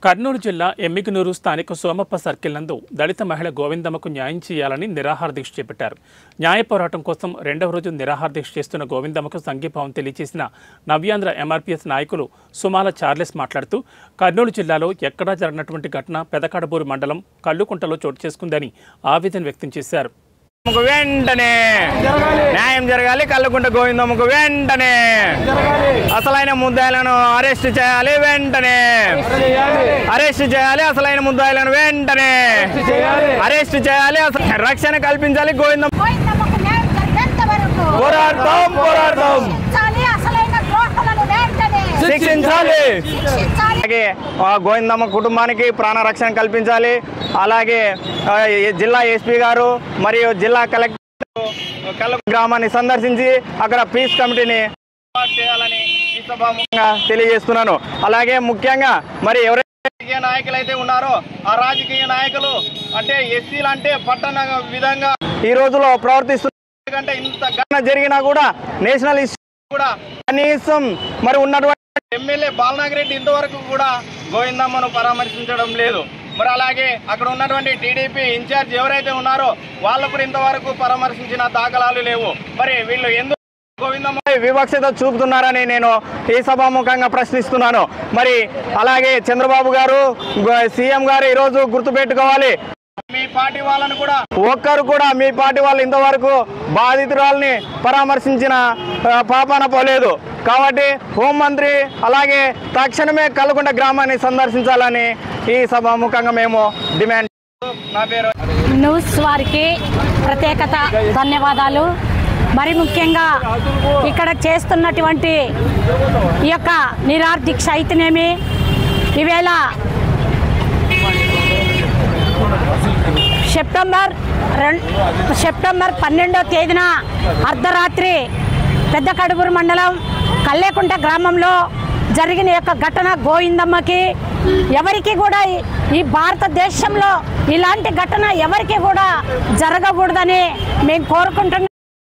కర్నూలు జిల్లా ఎమ్మిగనూరు స్థానిక సోమప్ప సర్కిల్ నందు దళిత మహిళ గోవిందమ్మకు న్యాయం చేయాలని నిరాహార దీక్ష చేపట్టారు. న్యాయ పోరాటం కోసం రెండవ రోజు నిరాహార దీక్ష చేస్తున్న గోవిందమ్మకు సంఘీభావం తెలియజేసిన నవ్యాంధ్ర ఎంఆర్పీఎస్ నాయకులు సుమాల చార్లెస్ మాట్లాడుతూ కర్నూలు జిల్లాలో ఎక్కడా జరిగినటువంటి ఘటన పెదకడబూరు మండలం కల్లుకుంటలో చోటు చేసుకుందని ఆవేదన వ్యక్తం చేశారు. వెంటనే న్యాయం జరగాలి. కల్లుకుంట గోవిందమ్మకు వెంటనే అసలైన ముద్దాయిలను అరెస్ట్ చేయాలి. వెంటనే అరెస్ట్ చేయాలి. అసలైన ముద్దాయిలను వెంటనే అరెస్ట్ చేయాలి. రక్షణ కల్పించాలి. గోవిందమ్మ పోరాడతాం పోరాడతాం శిక్షించాలి. అలాగే గోవిందమ్మ కుటుంబానికి ప్రాణ రక్షణ కల్పించాలి. అలాగే జిల్లా ఎస్పీ గారు మరియు జిల్లా కలెక్టర్ కల్లుకుంట గ్రామాన్ని సందర్శించి అక్కడ పీస్ కమిటీని చేయాలని ఈ సభాముఖంగా తెలియజేస్తున్నాను. అలాగే ముఖ్యంగా మరి ఎవరైతే రాజకీయ నాయకులు అయితే ఉన్నారో ఆ రాజకీయ నాయకులు అంటే ఎస్సీలు అంటే పట్టణ విధంగా ఈ రోజులో ప్రవర్తిస్తున్నారు. ఎందుకంటే ఇంత ఘటన జరిగినా కూడా నేషనల్ ఇష్యూ కూడా కనీసం మరి ఉన్నటువంటి ఎమ్మెల్యే బాలనాగిరెడ్డి ఇంతవరకు కూడా గోవిందమ్మను పరామర్శించడం లేదు. మరి అలాగే అక్కడ ఉన్నటువంటి టీడీపీ ఇన్ఛార్జ్ ఎవరైతే ఉన్నారో వాళ్ళు కూడా ఇంతవరకు పరామర్శించిన దాఖలాలు లేవు. మరి వీళ్ళు ఎందుకు గోవిందమ్మ వివక్షత చూపుతున్నారని నేను ఈ సభాముఖంగా ప్రశ్నిస్తున్నాను. మరి అలాగే చంద్రబాబు గారు సీఎం గారు ఈరోజు గుర్తుపెట్టుకోవాలి, మీ పార్టీ వాళ్ళను కూడా ఒక్కరు కూడా మీ పార్టీ వాళ్ళు ఇంతవరకు బాధితురాలని పరామర్శించిన పాపాన పోలేదు. కాబట్టి హోంమంత్రి అలాగే తక్షణమే కల్లుకుంట గ్రామాన్ని సందర్శించాలని ఈ సభాముఖంగా మేము డిమాండ్. నా పేరు న్యూస్ వారికి ప్రత్యేకత ధన్యవాదాలు. మరి ముఖ్యంగా ఇక్కడ చేస్తున్నటువంటి ఈ యొక్క నిరాహార దీక్ష అయితేనేమి ఈవేళ సెప్టెంబర్ 12వ తేదీన అర్ధరాత్రి పెద్దకడుబూరు మండలం కల్లేకుంట గ్రామంలో జరిగిన యొక్క ఘటన గోవిందమ్మకి ఎవరికి కూడా ఈ భారతదేశంలో ఇలాంటి ఘటన ఎవరికి కూడా జరగకూడదని మేము కోరుకుంటున్నాం.